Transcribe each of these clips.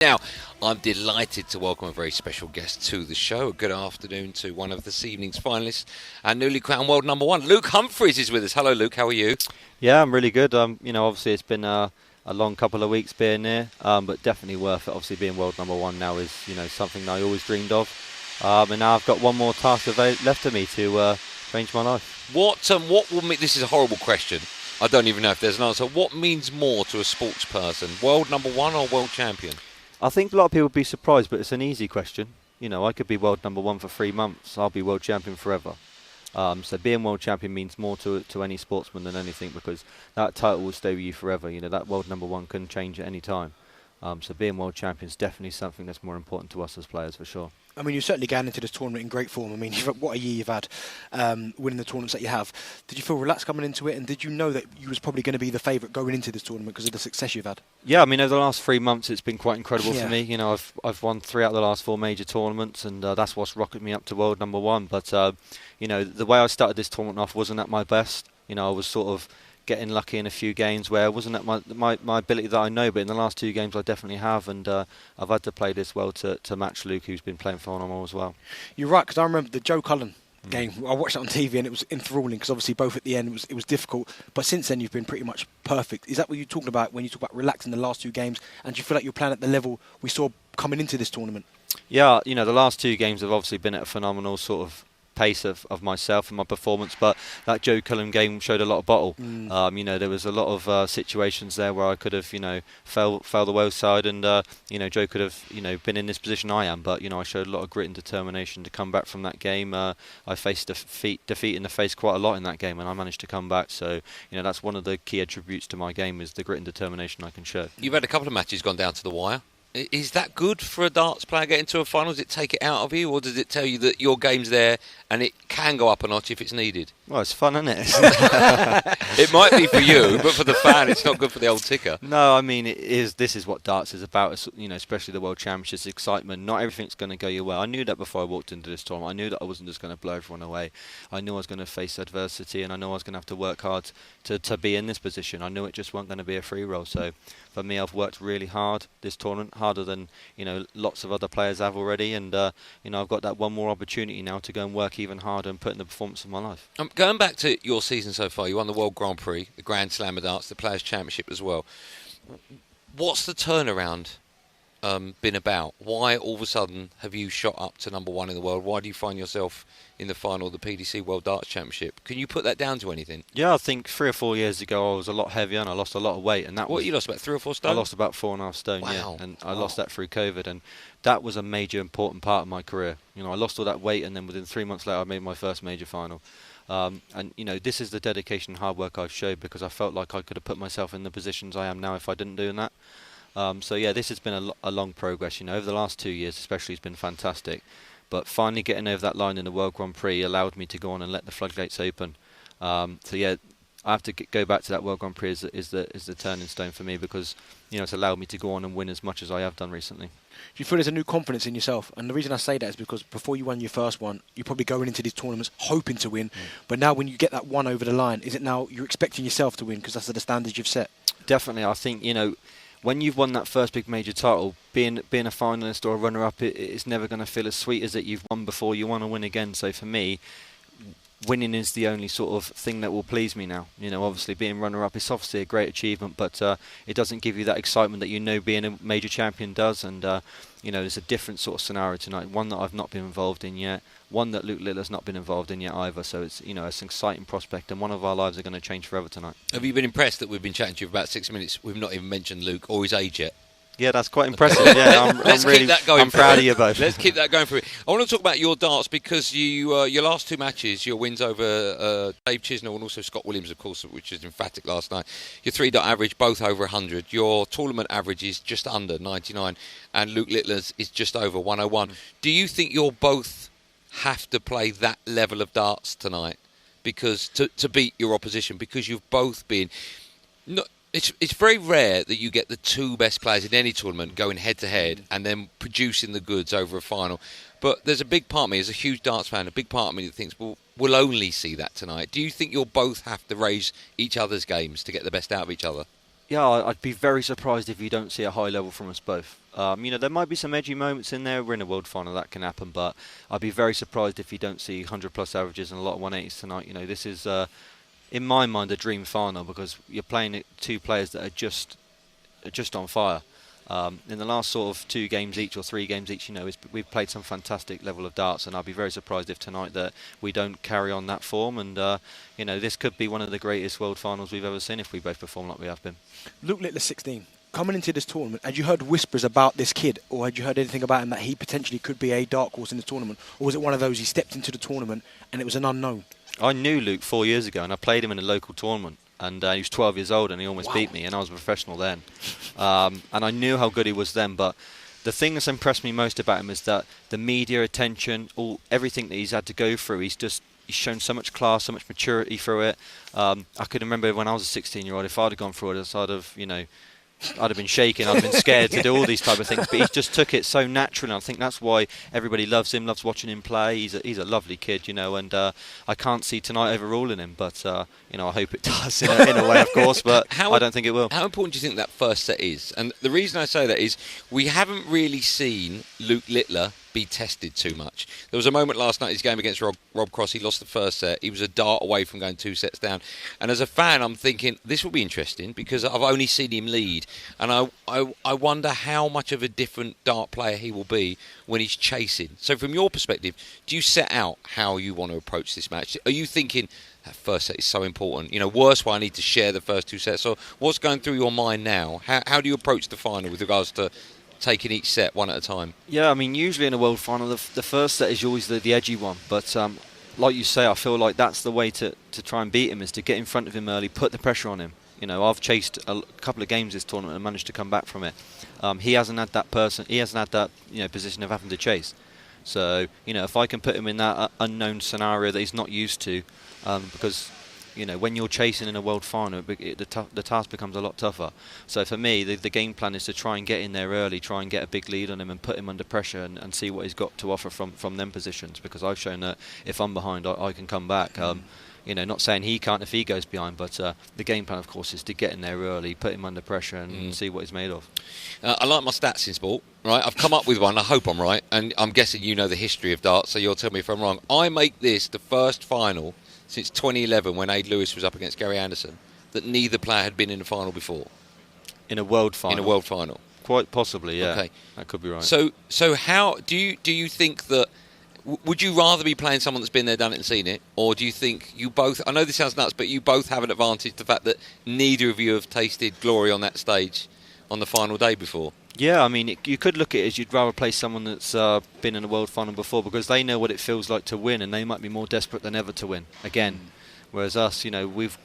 Now, I'm delighted to welcome a very special guest to the show. Good afternoon to one of this evening's finalists and newly crowned world number one. Luke Humphries is with us. Hello, Luke. How are you? Yeah, I'm really good. Obviously it's been a long couple of weeks being here, but definitely worth it. Obviously being world number one now is, something that I always dreamed of. And now I've got one more task left of me to change my life. What will mean? This is a horrible question. I don't even know if there's an answer. What means more to a sports person, world number one or world champion? I think a lot of people would be surprised, but it's an easy question. I could be world number one for 3 months. I'll be world champion forever. So being world champion means more to any sportsman than anything, because that title will stay with you forever. That world number one can change at any time. So being world champion is definitely something that's more important to us as players, for sure. I mean, you're certainly going into this tournament in great form. I mean, what a year you've had, winning the tournaments that you have. Did you feel relaxed coming into it, and did you know that you was probably going to be the favourite going into this tournament because of the success you've had? Yeah, I mean, over the last 3 months, it's been quite incredible for me. I've won 3 out of the last 4 major tournaments, and that's what's rocketed me up to world number one. But the way I started this tournament off wasn't at my best. I was sort of getting lucky in a few games where I wasn't at my ability that I know, but in the last 2 games I definitely have, and I've had to play this well to match Luke, who's been playing phenomenal as well. You're right, because I remember the Joe Cullen game. I watched it on TV and it was enthralling, because obviously both at the end it was difficult, but since then you've been pretty much perfect. Is that what you're talking about when you talk about relaxing the last 2 games, and do you feel like you're playing at the level we saw coming into this tournament? Yeah, the last 2 games have obviously been at a phenomenal sort of pace of myself and my performance, but that Joe Cullen game showed a lot of bottle. There was a lot of situations there where I could have fell the wayside, and Joe could have been in this position I am, but I showed a lot of grit and determination to come back from that game. I faced defeat in the face quite a lot in that game, and I managed to come back. So that's one of the key attributes to my game, is the grit and determination I can show. You've had a couple of matches gone down to the wire. Is that good for a darts player getting to a final? Does it take it out of you, or does it tell you that your game's there and it can go up a notch if it's needed? Well, it's fun, isn't it? It might be for you, but for the fan, it's not good for the old ticker. No, I mean, this is what darts is about, especially the World Championships, excitement. Not everything's going to go your way. I knew that before I walked into this tournament. I knew that I wasn't just going to blow everyone away. I knew I was going to face adversity, and I knew I was going to have to work hard to be in this position. I knew it just wasn't going to be a free roll. So for me, I've worked really hard this tournament, harder than lots of other players have already, and I've got that one more opportunity now to go and work even harder and put in the performance of my life. Going back to your season so far, you won the World Grand Prix, the Grand Slam of Darts, the Players' Championship as well. What's the turnaround been about? Why all of a sudden have you shot up to number one in the world? Why do you find yourself in the final of the PDC World Darts Championship? Can you put that down to anything? Yeah, I think 3 or 4 years ago I was a lot heavier and I lost a lot of weight. And you lost about 3 or 4 stone? I lost about 4.5 stone, wow. Yeah. And I lost that through COVID, and that was a major important part of my career. I lost all that weight, and then within 3 months later I made my first major final. This is the dedication and hard work I've showed, because I felt like I could have put myself in the positions I am now if I didn't do that. This has been a long progress. Over the last 2 years especially, it's been fantastic. But finally getting over that line in the World Grand Prix allowed me to go on and let the floodgates open. I have to go back to that World Grand Prix is the turning stone for me, because it's allowed me to go on and win as much as I have done recently. Do you feel there's a new confidence in yourself? And the reason I say that is because before you won your first one, you're probably going into these tournaments hoping to win. But now when you get that one over the line, is it now you're expecting yourself to win because that's the standards you've set? Definitely. I think, when you've won that first big major title, being a finalist or a runner-up, it's never going to feel as sweet as that you've won before. You want to win again. So for me, winning is the only sort of thing that will please me now. Obviously being runner-up is obviously a great achievement, but it doesn't give you that excitement that being a major champion does. And there's a different sort of scenario tonight, one that I've not been involved in yet, one that Luke Littler's not been involved in yet either. So it's it's an exciting prospect, and one of our lives are going to change forever tonight. Have you been impressed that we've been chatting to you for about 6 minutes? We've not even mentioned Luke or his age yet. Yeah, that's quite impressive. Yeah, I'm proud of you both. Let's keep that going for it. I want to talk about your darts, because your last 2 matches, your wins over Dave Chisnell and also Scott Williams, of course, which is emphatic last night. Your 3-dot average, both over 100. Your tournament average is just under 99, and Luke Littler's is just over 101. Do you think you'll both have to play that level of darts tonight, because to beat your opposition, because you've both been... It's very rare that you get the 2 best players in any tournament going head-to-head and then producing the goods over a final. But there's a big part of me, as a huge darts fan, a big part of me that thinks, well, we'll only see that tonight. Do you think you'll both have to raise each other's games to get the best out of each other? Yeah, I'd be very surprised if you don't see a high level from us both. There might be some edgy moments in there. We're in a world final, that can happen, but I'd be very surprised if you don't see 100-plus averages and a lot of 180s tonight. This is, in my mind, a dream final because you're playing two players that are just on fire. In the last sort of 2 games each or 3 games each, we've played some fantastic level of darts, and I'll be very surprised if tonight that we don't carry on that form. And this could be one of the greatest world finals we've ever seen if we both perform like we have been. Luke Littler, 16. Coming into this tournament, had you heard whispers about this kid, or had you heard anything about him that he potentially could be a dark horse in the tournament, or was it one of those he stepped into the tournament and it was an unknown? I knew Luke 4 years ago, and I played him in a local tournament. And he was 12 years old, and he almost beat me, and I was a professional then. And I knew how good he was then, but the thing that's impressed me most about him is that the media attention, everything that he's had to go through, he's shown so much class, so much maturity through it. I could remember when I was a 16-year-old, if I'd have gone through it, I'd have been shaking, I'd have been scared to do all these type of things, but he just took it so naturally, and I think that's why everybody loves him, loves watching him play. He's a lovely kid, and I can't see tonight overruling him, but I hope it does in a way, of course, but I don't think it will. How important do you think that first set is? And the reason I say that is we haven't really seen Luke Littler be tested too much. There was a moment last night in his game against Rob Cross. He lost the first set. He was a dart away from going 2 sets down. And as a fan, I'm thinking this will be interesting because I've only seen him lead, and I wonder how much of a different dart player he will be when he's chasing. So from your perspective, do you set out how you want to approach this match? Are you thinking that first set is so important? Worst one, I need to share the first 2 sets. So what's going through your mind now? How do you approach the final with regards to taking each set one at a time? Yeah, usually in a world final, the first set is always the edgy one. But like you say, I feel like that's the way to try and beat him, is to get in front of him early, put the pressure on him. I've chased a couple of games this tournament and managed to come back from it. He hasn't had that position of having to chase. So, if I can put him in that unknown scenario that he's not used to, because when you're chasing in a world final, the task becomes a lot tougher. So for me, the game plan is to try and get in there early, try and get a big lead on him and put him under pressure and see what he's got to offer from them positions, because I've shown that if I'm behind, I can come back. Not saying he can't if he goes behind, but the game plan, of course, is to get in there early, put him under pressure and see what he's made of. I like my stats in sport, right? I've come up with one, I hope I'm right, and I'm guessing you know the history of darts, so you'll tell me if I'm wrong. I make this the first final since 2011 when Aid Lewis was up against Gary Anderson that neither player had been in the final before. In a world final? In a world final. Quite possibly, yeah. Okay. That could be right. So how do you think that... Would you rather be playing someone that's been there, done it and seen it, or do you think you both... I know this sounds nuts, but you both have an advantage, the fact that neither of you have tasted glory on that stage on the final day before? Yeah, you could look at it as you'd rather play someone that's been in a world final before, because they know what it feels like to win, and they might be more desperate than ever to win again. Whereas us, we've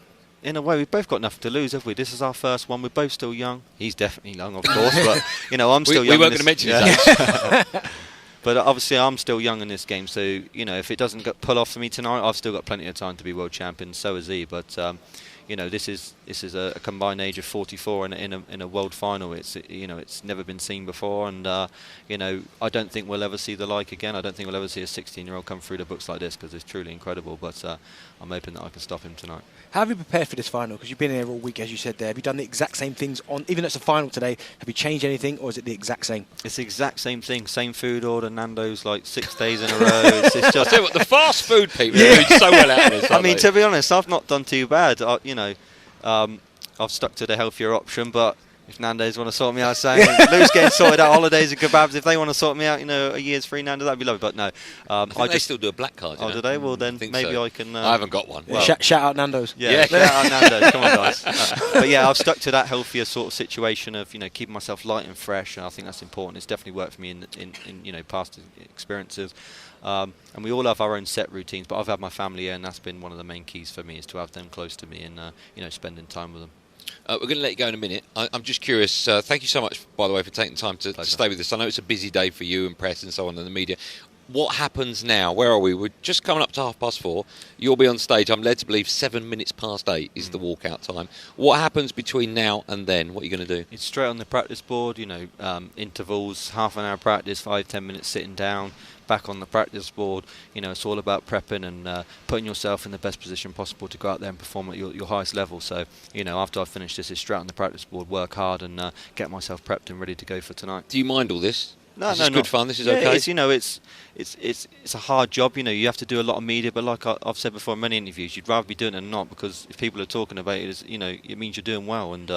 both got nothing to lose, have we? This is our first one. We're both still young. He's definitely young, of course, but I'm still young. We weren't going to mention his age. But obviously, I'm still young in this game, so if it doesn't pull off for me tonight, I've still got plenty of time to be world champion. So has he. But this is a combined age of 44 in a world final. It's never been seen before, and I don't think we'll ever see the like again. I don't think we'll ever see a 16-year-old come through the books like this, because it's truly incredible. But I'm hoping that I can stop him tonight. How have you prepared for this final? Because you've been here all week, as you said there. Have you done the exact same things even though it's a final today? Have you changed anything, or is it the exact same? It's the exact same thing. Same food order, Nando's, like 6 days in a row. It's just... I tell you what, the fast food people are doing so well out of this. To be honest, I've not done too bad. I've stuck to the healthier option, but if Nando's want to sort me out, saying Lou's getting sorted out holidays and kebabs, if they want to sort me out, a year's free Nando's, that'd be lovely. But no, I just still do a black card. Do they? Well, then maybe so. I can. I haven't got one. Well, shout out Nando's. Yeah, shout out Nando's. Come on, guys. But yeah, I've stuck to that healthier sort of situation of keeping myself light and fresh, and I think that's important. It's definitely worked for me in past experiences. And we all have our own set routines, but I've had my family here, and that's been one of the main keys for me, is to have them close to me and spending time with them. We're going to let you go in a minute. I'm just curious. Thank you so much, by the way, for taking time to stay with us. I know it's a busy day for you and press and so on and the media. what happens now? Where are we? We're just coming up to 4:30. You'll be on stage. I'm led to believe 7 minutes past 8 is the walkout time. What happens between now and then? What are you going to do? It's straight on the practice board, intervals, half an hour practice, 5-10 minutes sitting down, back on the practice board. It's all about prepping and putting yourself in the best position possible to go out there and perform at your highest level. So, after I finish this, it's straight on the practice board, work hard and get myself prepped and ready to go for tonight. Do you mind all this? No, this is good fun. This is okay. It's a hard job. You have to do a lot of media, but like I've said before in many interviews, you'd rather be doing it than not, because if people are talking about it, it means you're doing well. And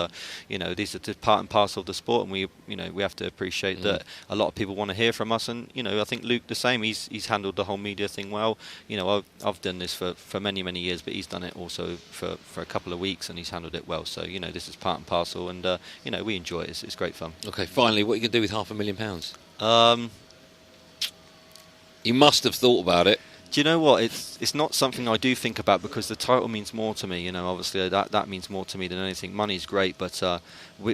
these are part and parcel of the sport, and we have to appreciate that a lot of people want to hear from us. And I think Luke the same. He's handled the whole media thing well. I've done this for many years, but he's done it also for a couple of weeks, and he's handled it well. So this is part and parcel, and we enjoy it. It's great fun. Okay, finally, what are you going to do with £500,000? You must have thought about it. Do you know what? It's not something I do think about, because the title means more to me. Obviously that means more to me than anything. Money's great, but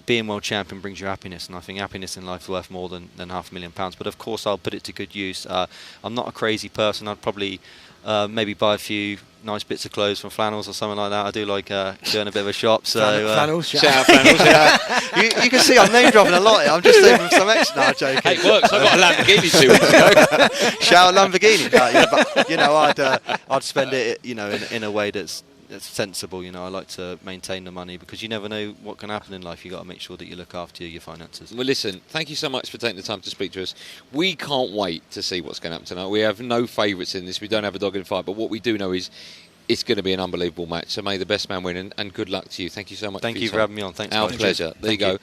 being world champion brings you happiness, and I think happiness in life is worth more than £500,000. But of course, I'll put it to good use. I'm not a crazy person. I'd probably maybe buy a few nice bits of clothes from Flannels or something like that. I do like doing a bit of a shop. So Flannels, shout out Flannels. Yeah. you can see I'm name dropping a lot. I'm just saving some extra. No, I'm joking. Hey, it works. I got a Lamborghini 2 weeks ago. Shout out Lamborghini. But I'd spend it in a way that's sensible. I like to maintain the money, because you never know what can happen in life. You got to make sure that you look after your finances. Well, listen, thank you so much for taking the time to speak to us. We can't wait to see what's going to happen tonight. We have no favourites in this. We don't have a dog in the fight, but what we do know is it's going to be an unbelievable match. So may the best man win, and good luck to you. Thank you so much. Thank you for having me on. Thanks. Our pleasure. There you go.